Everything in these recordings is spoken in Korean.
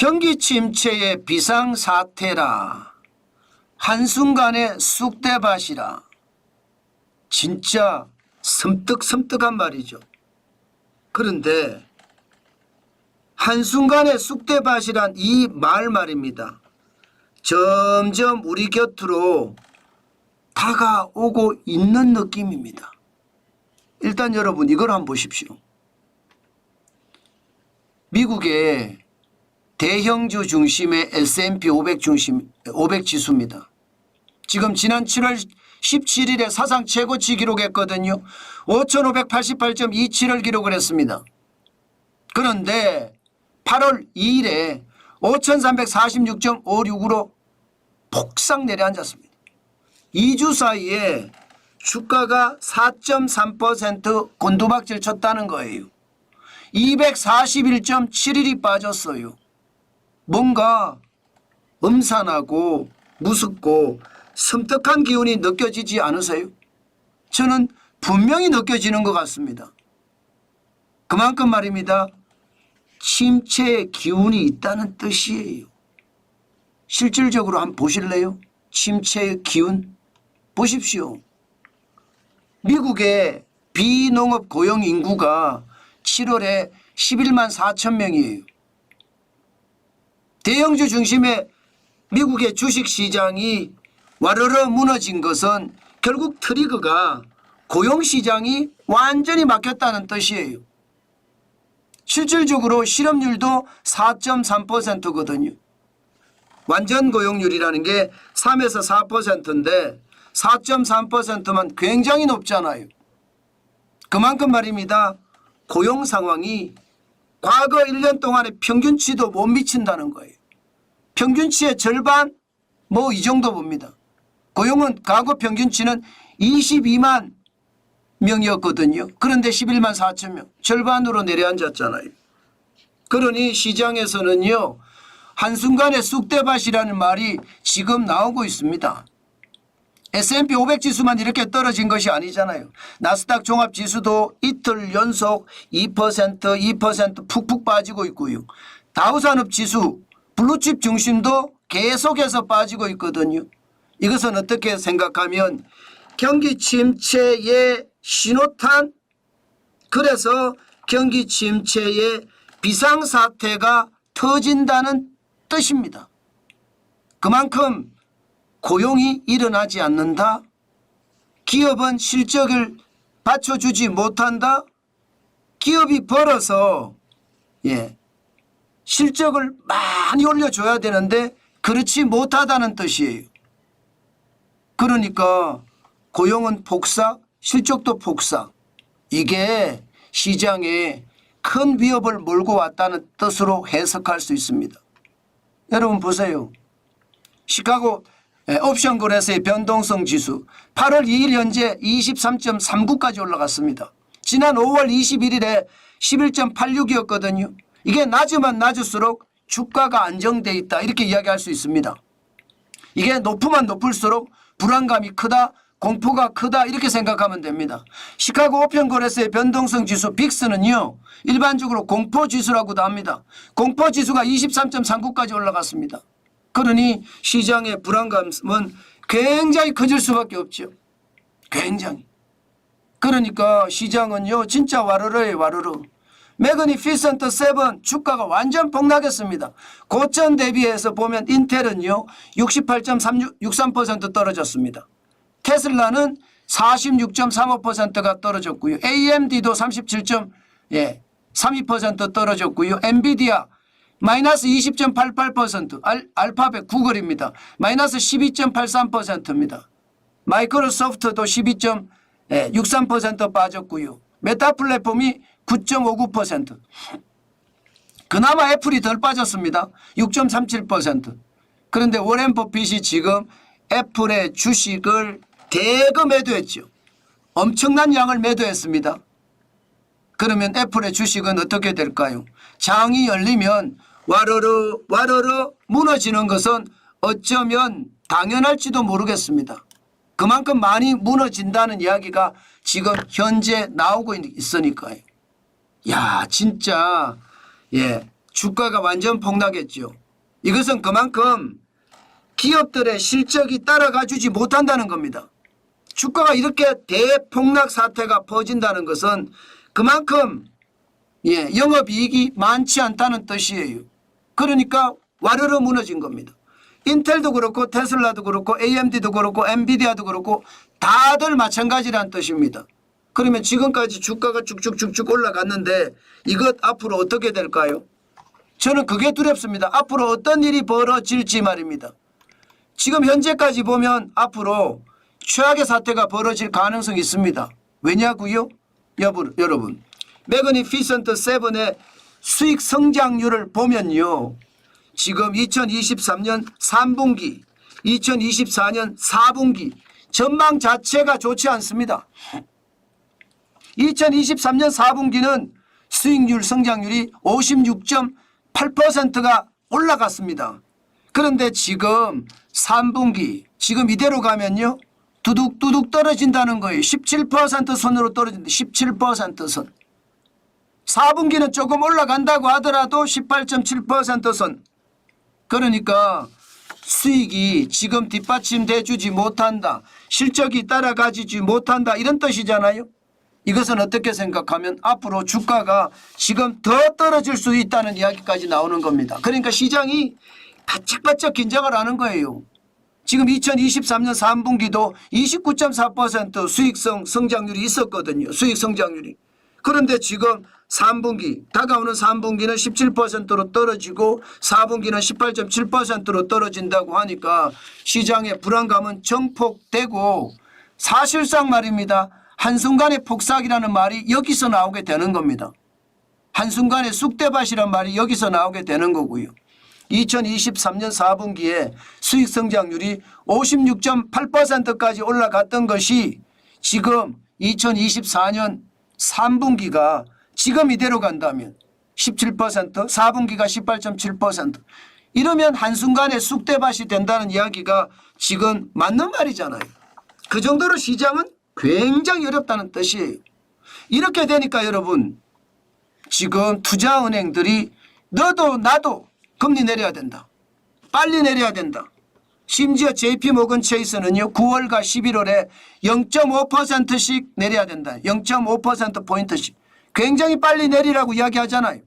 경기 침체의 비상사태라. 한순간의 쑥대밭이라. 진짜 섬뜩섬뜩한 말이죠. 그런데 한순간의 쑥대밭이란 이 말 말입니다. 점점 우리 곁으로 다가오고 있는 느낌입니다. 일단 여러분 이걸 한번 보십시오. 미국의 대형주 중심의 S&P 500 지수입니다. 지금 지난 7월 17일에 사상 최고치 기록했거든요. 5,588.27을 기록을 했습니다. 그런데 8월 2일에 5,346.56으로 폭삭 내려앉았습니다. 2주 사이에 주가가 4.3% 곤두박질 쳤다는 거예요. 241.71이 빠졌어요. 뭔가 음산하고 무섭고 섬뜩한 기운이 느껴지지 않으세요? 저는 분명히 느껴지는 것 같습니다. 그만큼 말입니다. 침체의 기운이 있다는 뜻이에요. 실질적으로 한번 보실래요? 침체의 기운 보십시오. 미국의 비농업 고용 인구가 7월에 11만 4천 명이에요. 대형주 중심의 미국의 주식시장이 와르르 무너진 것은 결국 트리거가 고용시장이 완전히 막혔다는 뜻이에요. 실질적으로 실업률도 4.3%거든요. 완전 고용률이라는 게 3에서 4%인데 4.3%만 굉장히 높잖아요. 그만큼 말입니다. 고용 상황이 과거 1년 동안의 평균치도 못 미친다는 거예요. 평균치의 절반 뭐 이 정도 봅니다. 고용은 과거 평균치는 22만 명이었거든요. 그런데 11만 4천 명 절반으로 내려앉았잖아요. 그러니 시장에서는요. 한순간에 쑥대밭이라는 말이 지금 나오고 있습니다. S&P 500 지수만 이렇게 떨어진 것이 아니잖아요. 나스닥 종합지수도 이틀 연속 2% 푹푹 빠지고 있고요. 다우산업지수 블루칩 중심도 계속해서 빠지고 있거든요. 이것은 어떻게 생각하면 경기 침체의 신호탄, 그래서 경기 침체의 비상사태가 터진다는 뜻입니다. 그만큼 고용이 일어나지 않는다. 기업은 실적을 받쳐주지 못한다. 기업이 벌어서 실적을 많이 올려줘야 되는데 그렇지 못하다는 뜻이에요. 그러니까 고용은 폭삭, 실적도 폭삭. 이게 시장에 큰 위협을 몰고 왔다는 뜻으로 해석할 수 있습니다. 여러분 보세요. 시카고 옵션 거래소의 변동성 지수 8월 2일 현재 23.39까지 올라갔습니다. 지난 5월 21일에 11.86이었거든요. 이게 낮으면 낮을수록 주가가 안정돼 있다 이렇게 이야기할 수 있습니다. 이게 높으면 높을수록 불안감이 크다, 공포가 크다 이렇게 생각하면 됩니다. 시카고 옵션 거래소의 변동성 지수 빅스는요. 일반적으로 공포지수라고도 합니다. 공포지수가 23.39까지 올라갔습니다. 그러니 시장의 불안감은 굉장히 커질 수밖에 없죠. 굉장히. 그러니까 시장은요. 진짜 와르르예요. 와르르. 매그니피센트 7 주가가 완전 폭락했습니다. 고점 대비해서 보면 인텔은요. 68.63% 떨어졌습니다. 테슬라는 46.35%가 떨어졌고요. AMD도 37.32% 떨어졌고요. 엔비디아 마이너스 20.88%, 알파벳 구글입니다. 마이너스 12.83%입니다. 마이크로소프트도 12.63% 빠졌고요. 메타 플랫폼이 9.59%. 그나마 애플이 덜 빠졌습니다. 6.37%. 그런데 워렌 버핏이 지금 애플의 주식을 대거 매도했죠. 엄청난 양을 매도했습니다. 그러면 애플의 주식은 어떻게 될까요? 장이 열리면 와르르 무너지는 것은 어쩌면 당연할지도 모르겠습니다. 그만큼 많이 무너진다는 이야기가 지금 현재 나오고 있으니까요. 야 진짜 주가가 완전 폭락했죠. 이것은 그만큼 기업들의 실적이 따라가 주지 못한다는 겁니다. 주가가 이렇게 대폭락 사태가 퍼진다는 것은 그만큼 영업이익이 많지 않다는 뜻이에요. 그러니까 와르르 무너진 겁니다. 인텔도 그렇고 테슬라도 그렇고 AMD도 그렇고 엔비디아도 그렇고 다들 마찬가지라는 뜻입니다. 그러면 지금까지 주가가 쭉쭉쭉쭉 올라갔는데 이것 앞으로 어떻게 될까요? 저는 그게 두렵습니다. 앞으로 어떤 일이 벌어질지 말입니다. 지금 현재까지 보면 앞으로 최악의 사태가 벌어질 가능성이 있습니다. 왜냐고요? 여러분 매그니피센트 7의 수익 성장률을 보면요. 지금 2023년 3분기, 2024년 4분기 전망 자체가 좋지 않습니다. 2023년 4분기는 수익률 성장률이 56.8%가 올라갔습니다. 그런데 지금 3분기 지금 이대로 가면요. 두둑두둑 떨어진다는 거예요. 17% 선으로 떨어진다. 17% 선. 4분기는 조금 올라간다고 하더라도 18.7% 선. 그러니까 수익이 지금 뒷받침돼 주지 못한다. 실적이 따라가지 못한다. 이런 뜻이잖아요. 이것은 어떻게 생각하면 앞으로 주가가 지금 더 떨어질 수 있다는 이야기까지 나오는 겁니다. 그러니까 시장이 바짝바짝 긴장을 하는 거예요. 지금 2023년 3분기도 29.4% 수익성 성장률이 있었거든요. 수익 성장률이. 그런데 지금 3분기 다가오는 3분기는 17%로 떨어지고 4분기는 18.7%로 떨어진다고 하니까 시장의 불안감은 정폭되고 사실상 말입니다. 한순간의 폭삭이라는 말이 여기서 나오게 되는 겁니다. 한순간의 쑥대밭이란 말이 여기서 나오게 되는 거고요. 2023년 4분기에 수익 성장률이 56.8%까지 올라갔던 것이 지금 2024년 3분기가 지금 이대로 간다면 17%, 4분기가 18.7%. 이러면 한순간에 쑥대밭이 된다는 이야기가 지금 맞는 말이잖아요. 그 정도로 시장은 굉장히 어렵다는 뜻이에요. 이렇게 되니까 여러분 지금 투자은행들이 너도 나도 금리 내려야 된다. 빨리 내려야 된다. 심지어 JP모건 체이스는요. 9월과 11월에 0.5%씩 내려야 된다. 0.5%포인트씩. 굉장히 빨리 내리라고 이야기하잖아요.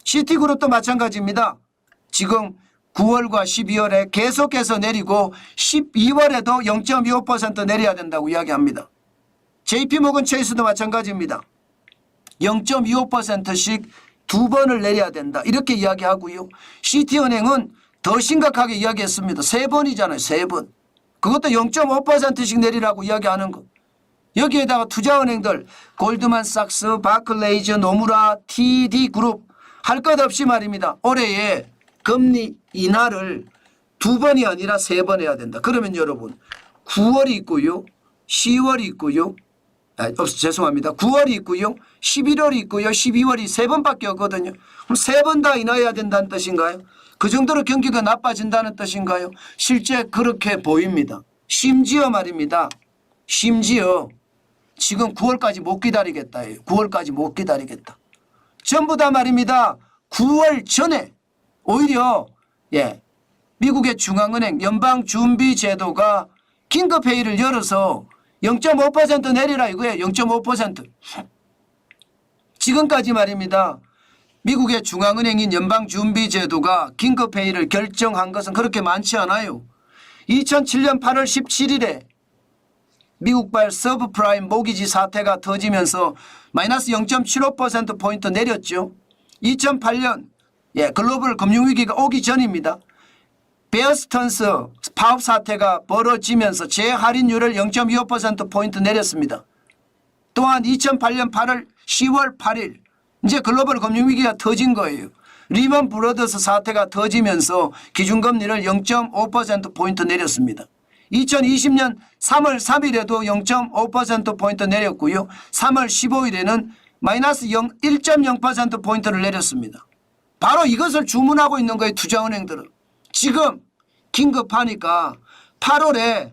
시티그룹도 마찬가지입니다. 지금 9월과 12월에 계속해서 내리고 12월에도 0.25% 내려야 된다고 이야기합니다. JP모건 체이스도 마찬가지입니다. 0.25%씩 두 번을 내려야 된다. 이렇게 이야기하고요. 시티은행은 더 심각하게 이야기했습니다. 세 번이잖아요. 세 번. 그것도 0.5%씩 내리라고 이야기하는 것. 여기에다가 투자은행들 골드만삭스, 바클레이즈, 노무라, TD그룹 할 것 없이 말입니다. 올해에 금리 인하를 두 번이 아니라 세 번 해야 된다. 그러면 여러분 9월이 있고요. 10월이 있고요. 죄송합니다. 9월이 있고요. 11월이 있고요. 12월이 세 번밖에 없거든요. 그럼 세 번 다 인하해야 된다는 뜻인가요? 그 정도로 경기가 나빠진다는 뜻인가요? 실제 그렇게 보입니다. 심지어 말입니다. 심지어 지금 9월까지 못 기다리겠다. 9월까지 못 기다리겠다. 전부 다 말입니다. 9월 전에 오히려 미국의 중앙은행 연방준비제도가 긴급회의를 열어서 0.5% 내리라 이거예요. 0.5%. 지금까지 말입니다. 미국의 중앙은행인 연방준비제도가 긴급회의를 결정한 것은 그렇게 많지 않아요. 2007년 8월 17일에 미국발 서브프라임 모기지 사태가 터지면서 마이너스 0.75%포인트 내렸죠. 2008년 글로벌 금융위기가 오기 전입니다. 베어스턴스 파업 사태가 벌어지면서 재할인율을 0.25%포인트 내렸습니다. 또한 2008년 8월 10월 8일 이제 글로벌 금융위기가 터진 거예요. 리먼 브러더스 사태가 터지면서 기준금리를 0.5%포인트 내렸습니다. 2020년 3월 3일에도 0.5%포인트 내렸고요. 3월 15일에는 마이너스 1.0%포인트를 내렸습니다. 바로 이것을 주문하고 있는 거예요. 투자은행들은. 지금 긴급하니까 8월에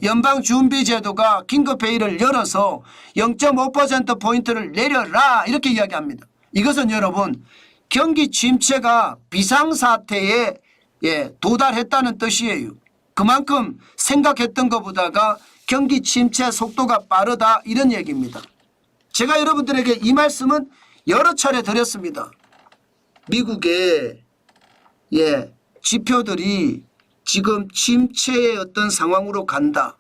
연방준비제도가 긴급회의를 열어서 0.5%포인트를 내려라 이렇게 이야기합니다. 이것은 여러분 경기 침체가 비상사태에 도달했다는 뜻이에요. 그만큼 생각했던 것보다가 경기 침체 속도가 빠르다 이런 얘기입니다. 제가 여러분들에게 이 말씀은 여러 차례 드렸습니다. 미국의 지표들이 지금 침체의 어떤 상황으로 간다.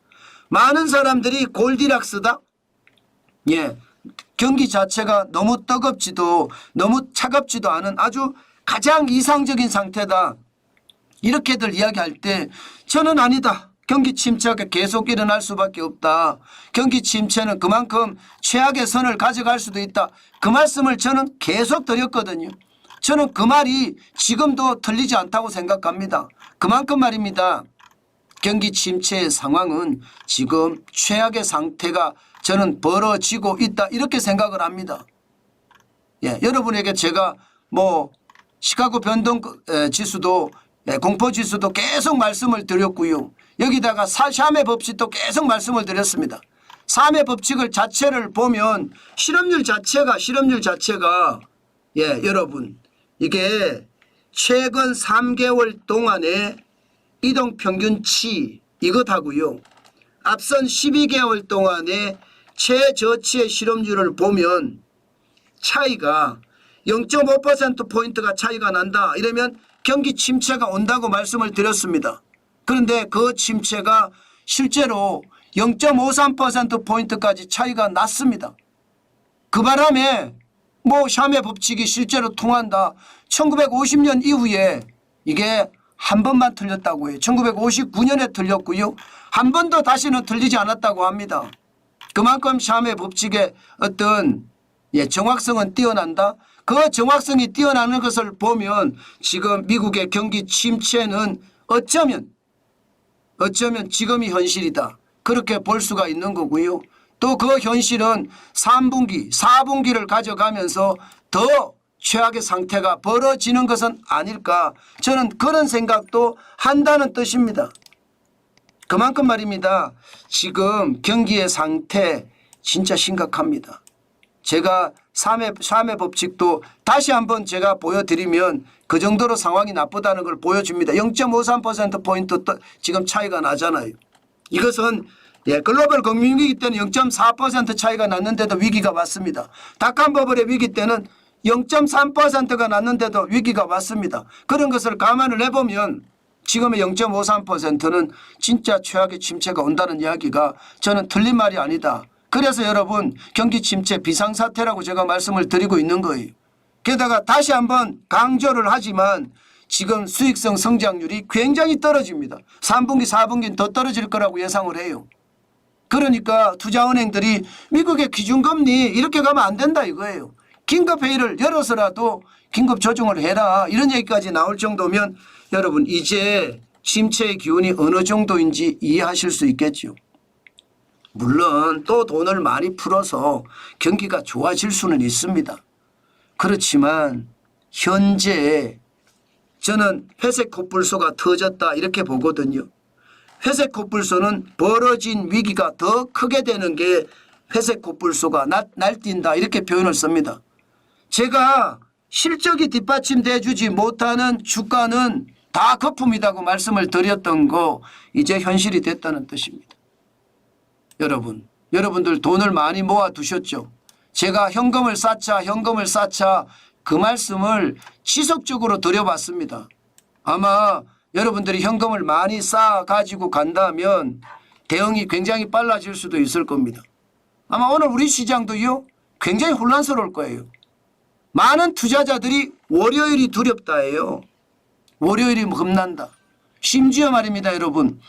많은 사람들이 골디락스다. 경기 자체가 너무 뜨겁지도 너무 차갑지도 않은 아주 가장 이상적인 상태다. 이렇게들 이야기할 때 저는 아니다. 경기 침체가 계속 일어날 수밖에 없다. 경기 침체는 그만큼 최악의 선을 가져갈 수도 있다. 그 말씀을 저는 계속 드렸거든요. 저는 그 말이 지금도 틀리지 않다고 생각합니다. 그만큼 말입니다. 경기 침체의 상황은 지금 최악의 상태가 저는 벌어지고 있다 이렇게 생각을 합니다. 여러분에게 제가 시카고 변동 지수도 공포지수도 계속 말씀을 드렸고요. 여기다가 샤메 법칙도 계속 말씀을 드렸습니다. 샤메 법칙을 자체를 보면 실업률 자체가 여러분 이게 최근 3개월 동안의 이동평균치 이것하고요. 앞선 12개월 동안의 최저치의 실업률을 보면 차이가 0.5%포인트가 차이가 난다. 이러면 경기 침체가 온다고 말씀을 드렸습니다. 그런데 그 침체가 실제로 0.53%포인트까지 차이가 났습니다. 그 바람에 샤메 법칙이 실제로 통한다. 1950년 이후에 이게 한 번만 틀렸다고 해요. 1959년에 틀렸고요. 한 번도 다시는 틀리지 않았다고 합니다. 그만큼 샤메 법칙의 어떤 정확성은 뛰어난다. 그 정확성이 뛰어나는 것을 보면 지금 미국의 경기 침체는 어쩌면 지금이 현실이다. 그렇게 볼 수가 있는 거고요. 또 그 현실은 3분기, 4분기를 가져가면서 더 최악의 상태가 벌어지는 것은 아닐까. 저는 그런 생각도 한다는 뜻입니다. 그만큼 말입니다. 지금 경기의 상태 진짜 심각합니다. 제가 샤메 법칙도 다시 한번 제가 보여드리면 그 정도로 상황이 나쁘다는 걸 보여줍니다. 0.53%포인트 지금 차이가 나잖아요. 이것은 글로벌 금융위기 때는 0.4% 차이가 났는데도 위기가 왔습니다. 닷컴 버블의 위기 때는 0.3%가 났는데도 위기가 왔습니다. 그런 것을 감안을 해보면 지금의 0.53%는 진짜 최악의 침체가 온다는 이야기가 저는 틀린 말이 아니다. 그래서 여러분 경기 침체 비상사태라고 제가 말씀을 드리고 있는 거예요. 게다가 다시 한번 강조를 하지만 지금 수익성 성장률이 굉장히 떨어집니다. 3분기 4분기는 더 떨어질 거라고 예상을 해요. 그러니까 투자은행들이 미국의 기준금리 이렇게 가면 안 된다 이거예요. 긴급회의를 열어서라도 긴급 조정을 해라 이런 얘기까지 나올 정도면 여러분 이제 침체의 기운이 어느 정도인지 이해하실 수 있겠죠. 물론 또 돈을 많이 풀어서 경기가 좋아질 수는 있습니다. 그렇지만 현재 저는 회색 코뿔소가 터졌다 이렇게 보거든요. 회색 코뿔소는 벌어진 위기가 더 크게 되는 게 회색 코뿔소가 날뛴다 이렇게 표현을 씁니다. 제가 실적이 뒷받침돼 주지 못하는 주가는 다 거품이라고 말씀을 드렸던 거 이제 현실이 됐다는 뜻입니다. 여러분들 돈을 많이 모아 두셨죠. 제가 현금을 쌓자 그 말씀을 지속적으로 드려봤습니다. 아마 여러분들이 현금을 많이 쌓아 가지고 간다면 대응이 굉장히 빨라질 수도 있을 겁니다. 아마 오늘 우리 시장도요 굉장히 혼란스러울 거예요. 많은 투자자들이 월요일이 두렵다예요. 월요일이 겁난다. 심지어 말입니다 여러분.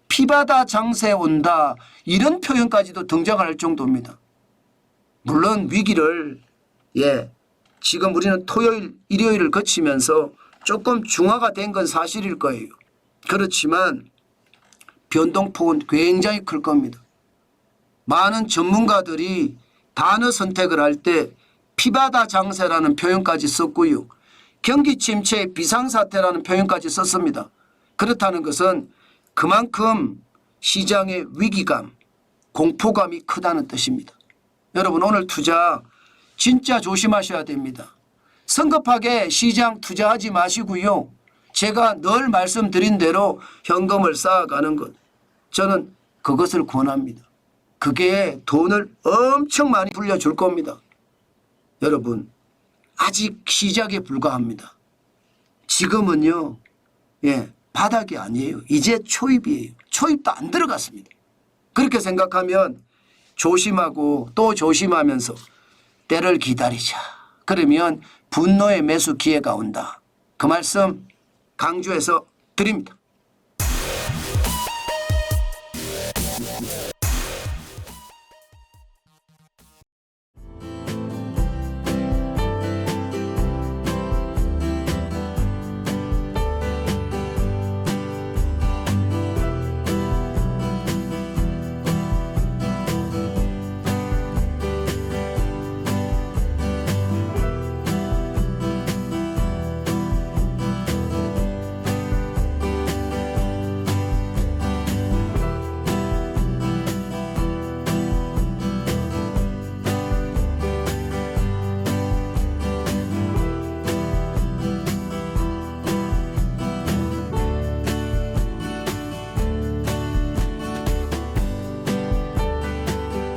피바다 장세 온다 이런 표현까지도 등장할 정도입니다. 물론 위기를 지금 우리는 토요일 일요일을 거치면서 조금 중화가 된 건 사실일 거예요. 그렇지만 변동폭은 굉장히 클 겁니다. 많은 전문가들이 단어 선택을 할 때 피바다 장세라는 표현까지 썼고요. 경기 침체의 비상사태라는 표현까지 썼습니다. 그렇다는 것은 그만큼 시장의 위기감, 공포감이 크다는 뜻입니다. 여러분 오늘 투자 진짜 조심하셔야 됩니다. 성급하게 시장 투자하지 마시고요. 제가 늘 말씀드린 대로 현금을 쌓아가는 것. 저는 그것을 권합니다. 그게 돈을 엄청 많이 불려줄 겁니다. 여러분, 아직 시작에 불과합니다. 지금은요, 바닥이 아니에요. 이제 초입이에요. 초입도 안 들어갔습니다. 그렇게 생각하면 조심하고 또 조심하면서 때를 기다리자. 그러면 분노의 매수 기회가 온다. 그 말씀 강조해서 드립니다.